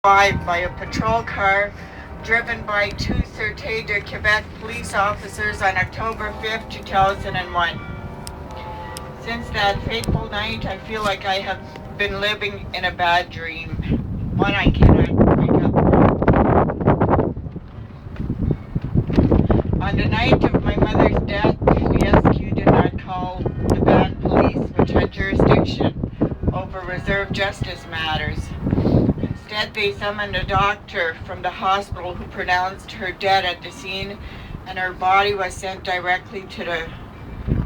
by a patrol car driven by two Sûreté de Quebec police officers on October 5th, 2001. Since that fateful night, I feel like I have been living in a bad dream, one I cannot wake up from. On the night of my mother's death, the SQ did not call the band police, which had jurisdiction over reserve justice matters. Instead, they summoned a doctor from the hospital who pronounced her dead at the scene, and her body was sent directly to the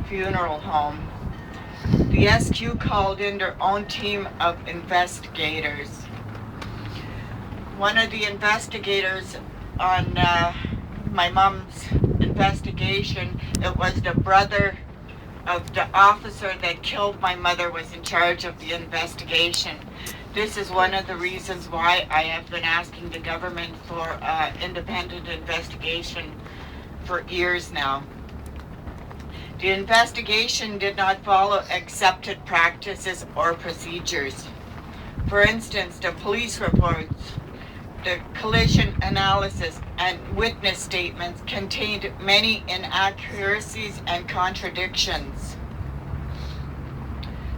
funeral home. The SQ called in their own team of investigators. One of the investigators on my mom's investigation, it was the brother of the officer that killed my mother, was in charge of the investigation. This is one of the reasons why I have been asking the government for independent investigation for years now. The investigation did not follow accepted practices or procedures. For instance, the police reports, the collision analysis, and witness statements contained many inaccuracies and contradictions.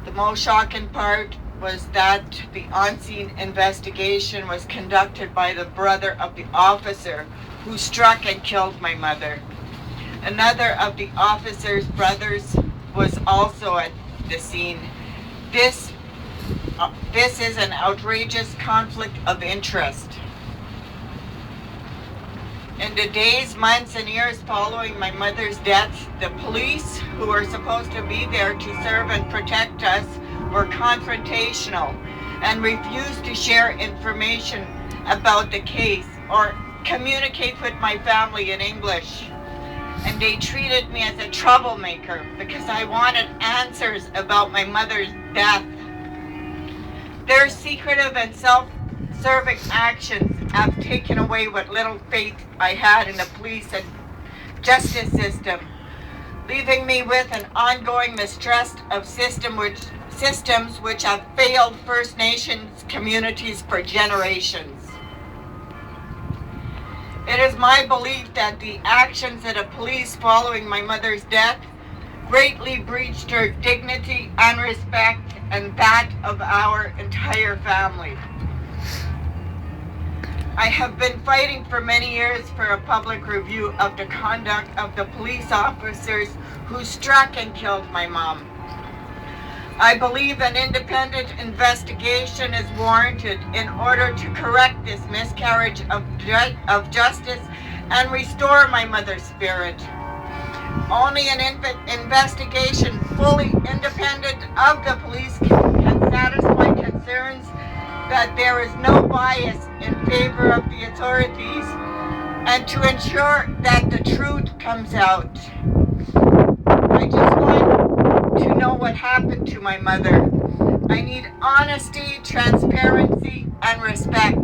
The most shocking part was that the on-scene investigation was conducted by the brother of the officer who struck and killed my mother. Another of the officer's brothers was also at the scene. This is an outrageous conflict of interest. In the days, months, and years following my mother's death, the police, who were supposed to be there to serve and protect us, were confrontational and refused to share information about the case or communicate with my family in English. And they treated me as a troublemaker because I wanted answers about my mother's death. Their secretive and self-serving actions have taken away what little faith I had in the police and justice system, leaving me with an ongoing mistrust of systems which have failed First Nations communities for generations. It is my belief that the actions of the police following my mother's death greatly breached her dignity and respect, and that of our entire family. I have been fighting for many years for a public review of the conduct of the police officers who struck and killed my mom. I believe an independent investigation is warranted in order to correct this miscarriage of justice and restore my mother's spirit. Only an investigation fully independent of the police can satisfy concerns that there is no bias in favor of the authorities and to ensure that the truth comes out. I just want to know what happened to my mother. I need honesty, transparency, and respect.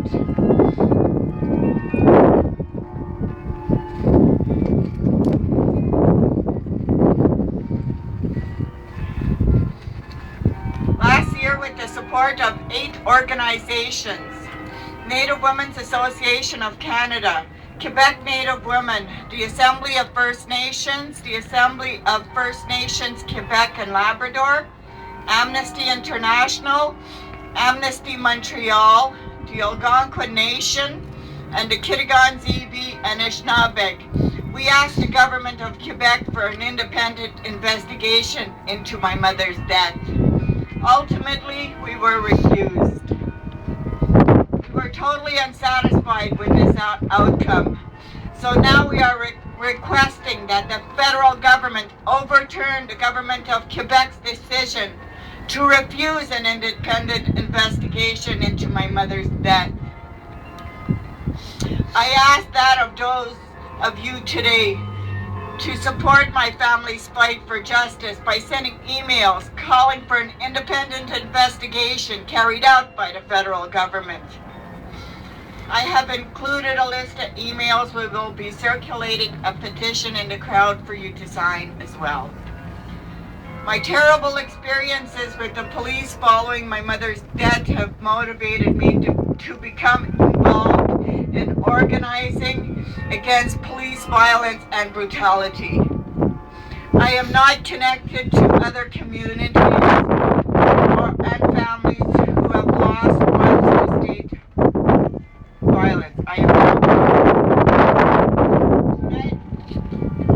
Last year, with the support of 8 organizations, Native Women's Association of Canada, Quebec Native Women, the Assembly of First Nations, the Assembly of First Nations Quebec and Labrador, Amnesty International, Amnesty Montreal, the Algonquin Nation, and the Kitigan Zibi and Anishinabeg. We asked the government of Quebec for an independent investigation into my mother's death. Ultimately, we were refused. We were totally unsatisfied with this outcome. So now we are requesting that the federal government overturn the government of Quebec's decision to refuse an independent investigation into my mother's death. I ask that of those of you today to support my family's fight for justice by sending emails calling for an independent investigation carried out by the federal government. I have included a list of emails. We will be circulating a petition in the crowd for you to sign as well. My terrible experiences with the police following my mother's death have motivated me to to become involved in organizing against police violence and brutality. I am not connected to other communities and families who have lost ones to state violence. I am not.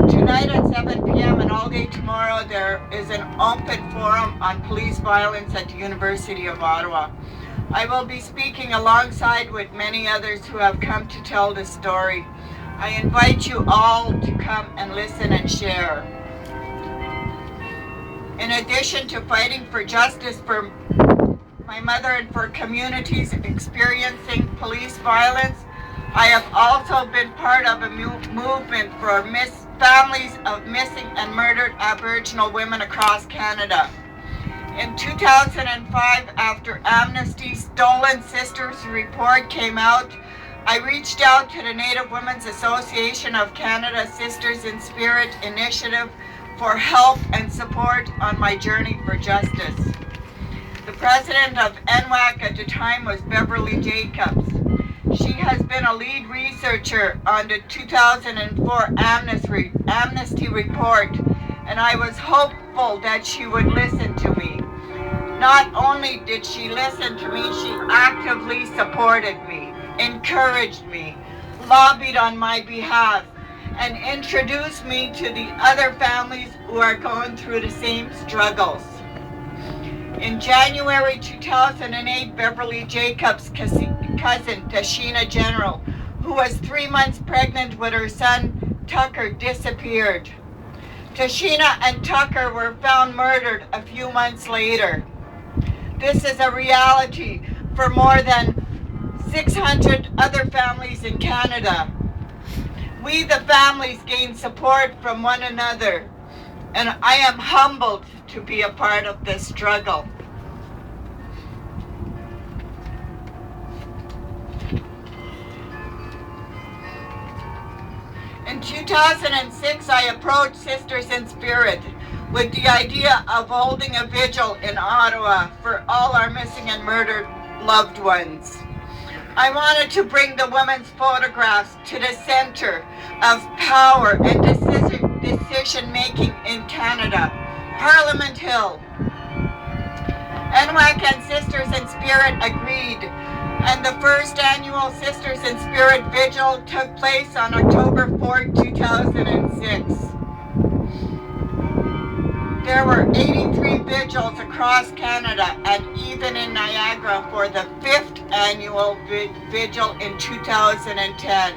Tonight at 7 p.m. and all day tomorrow, there is an open forum on police violence at the University of Ottawa. I will be speaking alongside with many others who have come to tell the story. I invite you all to come and listen and share. In addition to fighting for justice for my mother and for communities experiencing police violence, I have also been part of a movement for families of missing and murdered Aboriginal women across Canada. In 2005, after Amnesty's Stolen Sisters report came out, I reached out to the Native Women's Association of Canada Sisters in Spirit initiative for help and support on my journey for justice. The president of NWAC at the time was Beverly Jacobs. She has been a lead researcher on the 2004 Amnesty report, and I was hopeful that she would listen to me. Not only did she listen to me, she actively supported me, encouraged me, lobbied on my behalf, and introduced me to the other families who are going through the same struggles. In January 2008, Beverly Jacobs' cousin, Tashina General, who was 3 months pregnant with her son, Tucker, disappeared. Tashina and Tucker were found murdered a few months later. This is a reality for more than 600 other families in Canada. We, the families, gain support from one another, and I am humbled to be a part of this struggle. In 2006, I approached Sisters in Spirit with the idea of holding a vigil in Ottawa for all our missing and murdered loved ones. I wanted to bring the women's photographs to the center of power and decision-making in Canada, Parliament Hill. NWAC and Sisters in Spirit agreed, and the first annual Sisters in Spirit Vigil took place on October 4, 2006. There were 83 vigils across Canada and even in Niagara for the 5th annual vigil in 2010.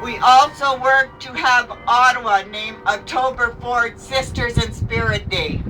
We also worked to have Ottawa name October 4th Sisters in Spirit Day.